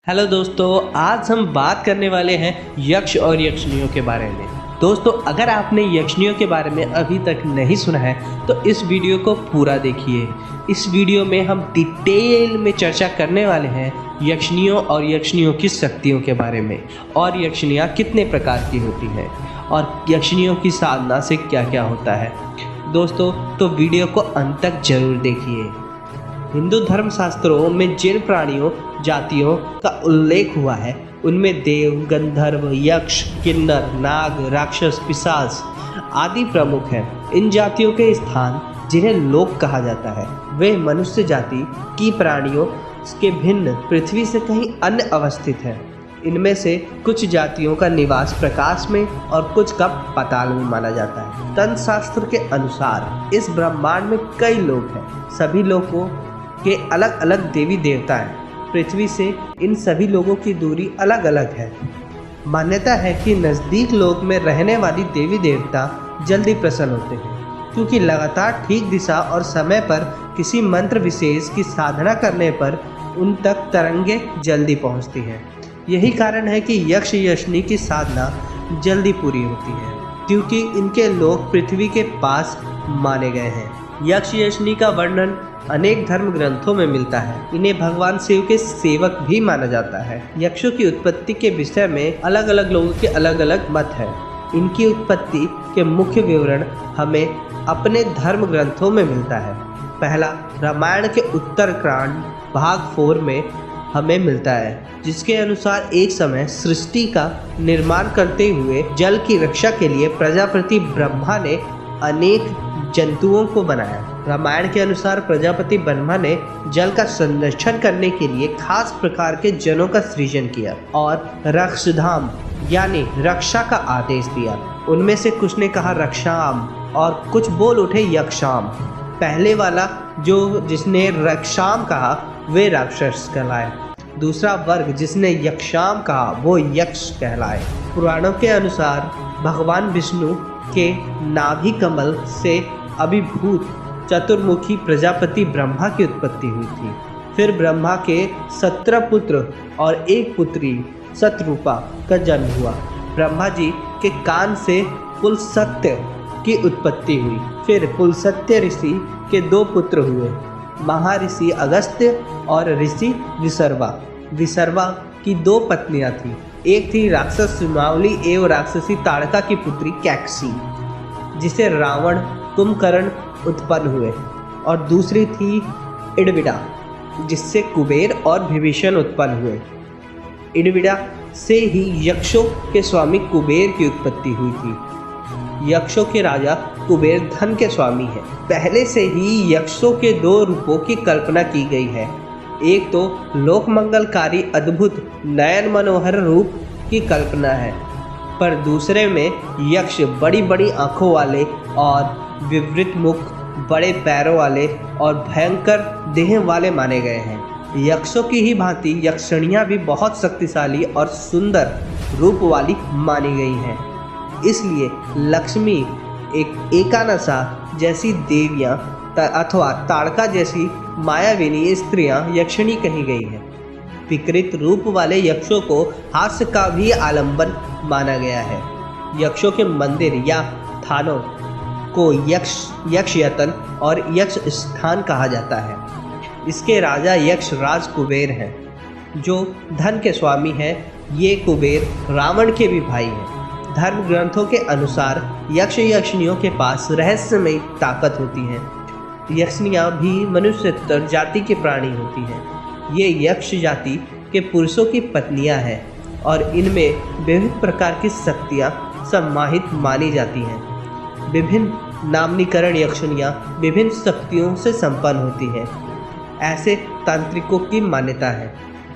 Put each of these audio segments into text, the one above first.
Hello दोस्तों, आज हम बात करने वाले हैं यक्ष और यक्षिणियों के बारे में। दोस्तों, अगर आपने यक्षिणियों के बारे में अभी तक नहीं सुना है तो इस वीडियो को पूरा देखिए। इस वीडियो में हम डिटेल में चर्चा करने वाले हैं यक्षिणियों और यक्षिणियों की शक्तियों के बारे में, और यक्षिणियाँ कितने प्रकार की होती हैं और यक्षिणियों की साधना से क्या क्या होता है। दोस्तों, तो वीडियो को अंत तक जरूर देखिए। हिंदू धर्म शास्त्रों में जिन प्राणियों जातियों का उल्लेख हुआ है उनमें देव, गंधर्व, यक्ष, किन्नर, नाग, राक्षस, पिशाच आदि प्रमुख हैं। इन जातियों के स्थान जिन्हें लोक कहा जाता है वे मनुष्य जाति की प्राणियों के भिन्न पृथ्वी से कहीं अन्य अवस्थित हैं। इनमें से कुछ जातियों का निवास प्रकाश में और कुछ का पाताल में माना जाता है। तंत्र शास्त्र के अनुसार इस ब्रह्मांड में कई लोक हैं। सभी लोगों के अलग अलग देवी देवता हैं। पृथ्वी से इन सभी लोगों की दूरी अलग अलग है। मान्यता है कि नज़दीक लोक में रहने वाली देवी देवता जल्दी प्रसन्न होते हैं, क्योंकि लगातार ठीक दिशा और समय पर किसी मंत्र विशेष की साधना करने पर उन तक तरंगे जल्दी पहुंचती हैं। यही कारण है कि यक्ष यक्षिणी की साधना जल्दी पूरी होती है, क्योंकि इनके लोक पृथ्वी के पास माने गए हैं। यक्ष यक्षिणी का वर्णन अनेक धर्म ग्रंथों में मिलता है। इन्हें भगवान शिव के सेवक भी माना जाता है। यक्षों की उत्पत्ति के विषय में अलग अलग लोगों के अलग अलग मत हैं। इनकी उत्पत्ति के मुख्य विवरण हमें अपने धर्म ग्रंथों में मिलता है। पहला, रामायण के उत्तरकांड भाग 4 में हमें मिलता है, जिसके अनुसार एक समय सृष्टि का निर्माण करते हुए जल की रक्षा के लिए प्रजापति ब्रह्मा ने अनेक जंतुओं को बनाया। रामायण के अनुसार प्रजापति ब्रह्मा ने जल का संरक्षण करने के लिए खास प्रकार के जनों का सृजन किया और रक्षधाम यानी रक्षा का आदेश दिया। उनमें से कुछ ने कहा रक्षाम और कुछ बोल उठे यक्षाम। पहले वाला जिसने रक्षाम कहा वे राक्षस कहलाए। दूसरा वर्ग जिसने यक्षाम कहा वो यक्ष कहलाए। पुराणों के अनुसार भगवान विष्णु के नाभि कमल से अभिभूत चतुर्मुखी प्रजापति ब्रह्मा की उत्पत्ति हुई थी। फिर ब्रह्मा के 17 पुत्र और एक पुत्री शतरूपा का जन्म हुआ। ब्रह्मा जी के कान से पुलस्त्य की उत्पत्ति हुई। फिर पुलस्त्य ऋषि के 2 पुत्र हुए, महर्षि अगस्त्य और ऋषि विसर्वा। विसर्वा की 2 पत्नियां थीं। एक थी राक्षस सुमावली एवं राक्षसी ताड़का की पुत्री कैकसी, जिसे रावण कुंभकर्ण उत्पन्न हुए, और दूसरी थी इडविडा, जिससे कुबेर और विभीषण उत्पन्न हुए। इडविडा से ही यक्षों के स्वामी कुबेर की उत्पत्ति हुई थी। यक्षों के राजा कुबेर धन के स्वामी हैं। पहले से ही यक्षों के 2 रूपों की कल्पना की गई है। एक तो लोक मंगलकारी अद्भुत नयन मनोहर रूप की कल्पना है, पर दूसरे में यक्ष बड़ी बड़ी आँखों वाले और विवृत मुख, बड़े पैरों वाले और भयंकर देह वाले माने गए हैं। यक्षों की ही भांति यक्षिणियाँ भी बहुत शक्तिशाली और सुंदर रूप वाली मानी गई हैं। इसलिए लक्ष्मी, एकानसा जैसी देवियाँ अथवा ताड़का जैसी मायाविनी स्त्रियाँ यक्षिणी कही गई हैं। विकृत रूप वाले यक्षों को हास्य का भी आलंबन माना गया है। यक्षों के मंदिर या थानों को यक्ष यतन और यक्ष स्थान कहा जाता है। इसके राजा यक्ष राज कुबेर हैं, जो धन के स्वामी हैं। ये कुबेर रावण के भी भाई हैं। धर्म ग्रंथों के अनुसार यक्ष यक्षिणियों के पास रहस्यमयी ताकत होती है। यक्षिणियाँ भी मनुष्यतर जाति के प्राणी होती हैं। ये यक्ष जाति के पुरुषों की पत्नियां हैं और इनमें विभिन्न प्रकार की शक्तियां सम्माहित मानी जाती हैं। विभिन्न नामनीकरण यक्षिणियाँ विभिन्न शक्तियों से संपन्न होती हैं, ऐसे तांत्रिकों की मान्यता है।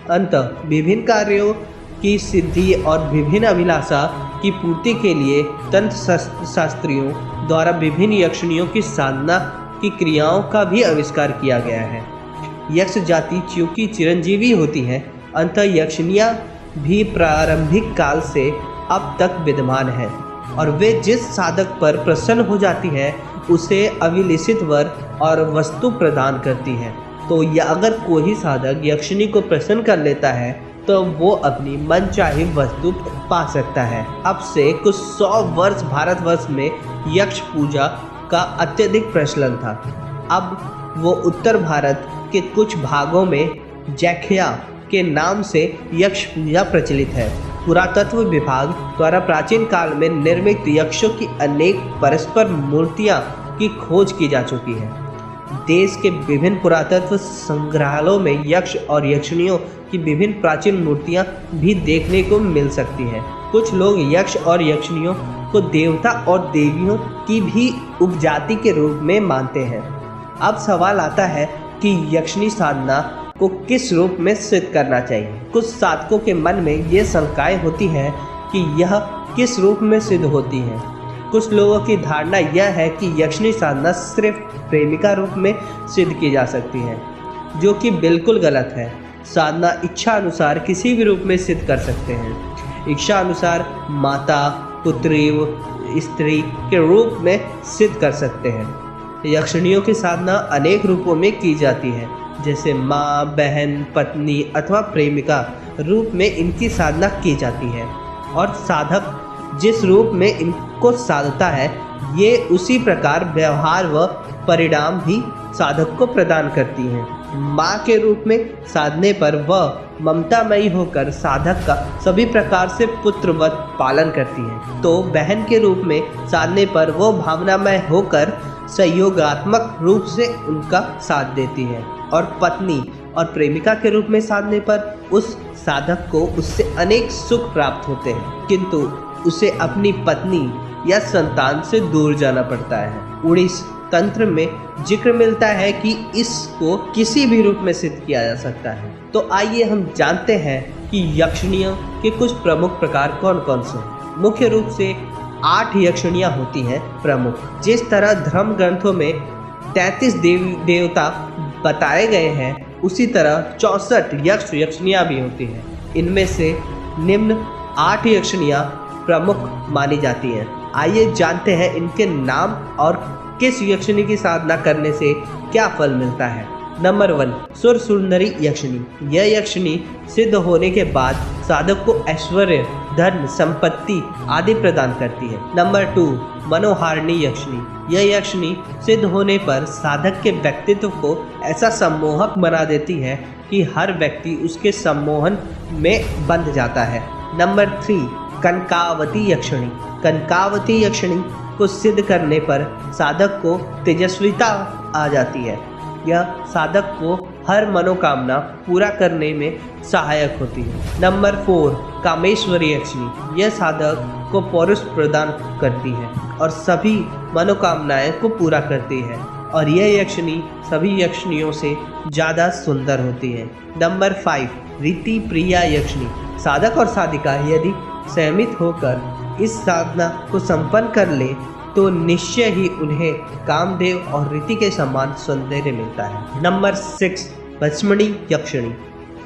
अतः विभिन्न कार्यों की सिद्धि और विभिन्न अभिलाषा की पूर्ति के लिए तंत्र शास्त्रियों द्वारा विभिन्न यक्षिणियों की साधना की क्रियाओं का भी आविष्कार किया गया है। यक्ष जाति चूँकि चिरंजीवी होती हैं, अतः यक्षिणियाँ भी प्रारंभिक काल से अब तक विद्यमान हैं, और वे जिस साधक पर प्रसन्न हो जाती हैं उसे अभिलषित वर और वस्तु प्रदान करती हैं। तो यह अगर कोई साधक यक्षिणी को प्रसन्न कर लेता है तो वो अपनी मनचाही वस्तु पा सकता है। अब से कुछ 100 वर्ष भारतवर्ष में यक्ष पूजा का अत्यधिक प्रचलन था। अब वो उत्तर भारत के कुछ भागों में जैखिया के नाम से यक्ष पूजा प्रचलित है। पुरातत्व विभाग द्वारा प्राचीन काल में निर्मित यक्षों की अनेक परस्पर मूर्तियां की खोज की जा चुकी है। देश के विभिन्न पुरातत्व संग्रहालयों में यक्ष और यक्षिणियों की विभिन्न प्राचीन मूर्तियां भी देखने को मिल सकती हैं। कुछ लोग यक्ष और यक्षिणियों को देवता और देवियों की भी उपजाति के रूप में मानते हैं। अब सवाल आता है कि यक्षिणी साधना को किस रूप में सिद्ध करना चाहिए। कुछ साधकों के मन में ये शंकाएं होती हैं कि यह किस रूप में सिद्ध होती है। कुछ लोगों की धारणा यह है कि यक्षिणी साधना सिर्फ प्रेमिका रूप में सिद्ध की जा सकती है, जो कि बिल्कुल गलत है। साधना इच्छा अनुसार किसी भी रूप में सिद्ध कर सकते हैं। इच्छा अनुसार माता, पुत्री, स्त्री के रूप में सिद्ध कर सकते हैं। यक्षिणियों की साधना अनेक रूपों में की जाती है, जैसे माँ, बहन, पत्नी अथवा प्रेमिका रूप में इनकी साधना की जाती है, और साधक जिस रूप में इनको साधता है ये उसी प्रकार व्यवहार व परिणाम भी साधक को प्रदान करती हैं। माँ के रूप में साधने पर वह ममतामयी होकर साधक का सभी प्रकार से पुत्रवत पालन करती है, तो बहन के रूप में साधने पर वो भावनामय होकर सहयोगात्मक रूप से उनका साथ देती है, और पत्नी और प्रेमिका के रूप में साधने पर उस साधक को उससे अनेक सुख प्राप्त होते हैं, किंतु उसे अपनी पत्नी या संतान से दूर जाना पड़ता है। उड़ीस तंत्र में जिक्र मिलता है कि इसको किसी भी रूप में सिद्ध किया जा सकता है। तो आइए हम जानते हैं कि यक्षिणियों के कुछ प्रमुख प्रकार कौन कौन से हैं। मुख्य रूप से 8 यक्षिणियाँ होती हैं प्रमुख। जिस तरह धर्म ग्रंथों में 33 देवता बताए गए हैं, उसी तरह 64 यक्ष यक्षिणियाँ भी होती हैं। इनमें से निम्न 8 यक्षिणियाँ प्रमुख मानी जाती हैं। आइए जानते हैं इनके नाम और किस यक्षिणी की साधना करने से क्या फल मिलता है। नंबर 1, सुर सुंदरी यक्षिणी। यह यक्षिणी सिद्ध होने के बाद साधक को ऐश्वर्य, धन, संपत्ति आदि प्रदान करती है। नंबर 2, मनोहारिणी यक्षिणी। यह यक्षिणी सिद्ध होने पर साधक के व्यक्तित्व को ऐसा सम्मोहक बना देती है कि हर व्यक्ति उसके सम्मोहन में बंध जाता है। नंबर 3, कनकावती यक्षिणी। कनकावती यक्षिणी को सिद्ध करने पर साधक को तेजस्विता आ जाती है। यह साधक को हर मनोकामना पूरा करने में सहायक होती है। नंबर 4, कामेश्वरी यक्षिणी। यह साधक को पौरुष प्रदान करती है और सभी मनोकामनाएं को पूरा करती है, और यह यक्षिणी सभी यक्षिणियों से ज़्यादा सुंदर होती है। नंबर 5, रीति प्रिया यक्षिणी। साधक और साधिका यदि सहमित होकर इस साधना को संपन्न कर ले तो निश्चय ही उन्हें कामदेव और रीति के समान सौंदर्य मिलता है। नंबर 6, पचमणी यक्षिणी।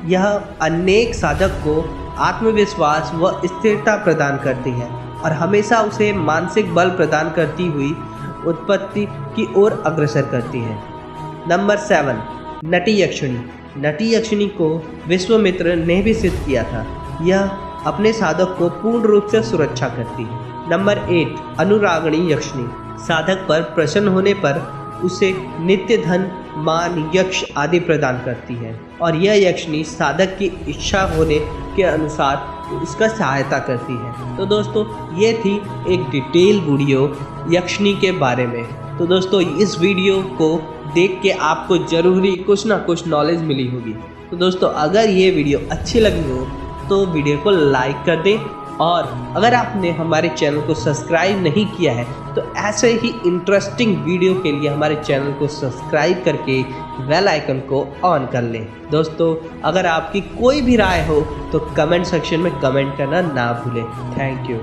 यह अनेक साधक को आत्मविश्वास व स्थिरता प्रदान करती है और हमेशा उसे मानसिक बल प्रदान करती हुई उत्पत्ति की ओर अग्रसर करती है। नंबर 7, नटी यक्षिणी। नटी यक्षिणी को विश्वामित्र ने भी सिद्ध किया था। यह अपने साधक को पूर्ण रूप से सुरक्षा करती है। नंबर 8, अनुरागिणी यक्षिणी। साधक पर प्रसन्न होने पर उसे नित्य धन, मान, यक्ष आदि प्रदान करती है, और यह यक्षिणी साधक की इच्छा होने के अनुसार उसका सहायता करती है। तो दोस्तों, ये थी एक डिटेल वीडियो यक्षिणी के बारे में। तो दोस्तों, इस वीडियो को देख के आपको ज़रूरी कुछ ना कुछ नॉलेज मिली होगी। तो दोस्तों, अगर ये वीडियो अच्छी लगी हो तो वीडियो को लाइक कर दें, और अगर आपने हमारे चैनल को सब्सक्राइब नहीं किया है तो ऐसे ही इंटरेस्टिंग वीडियो के लिए हमारे चैनल को सब्सक्राइब करके बेल आइकन को ऑन कर लें। दोस्तों, अगर आपकी कोई भी राय हो तो कमेंट सेक्शन में कमेंट करना ना भूलें। Thank you.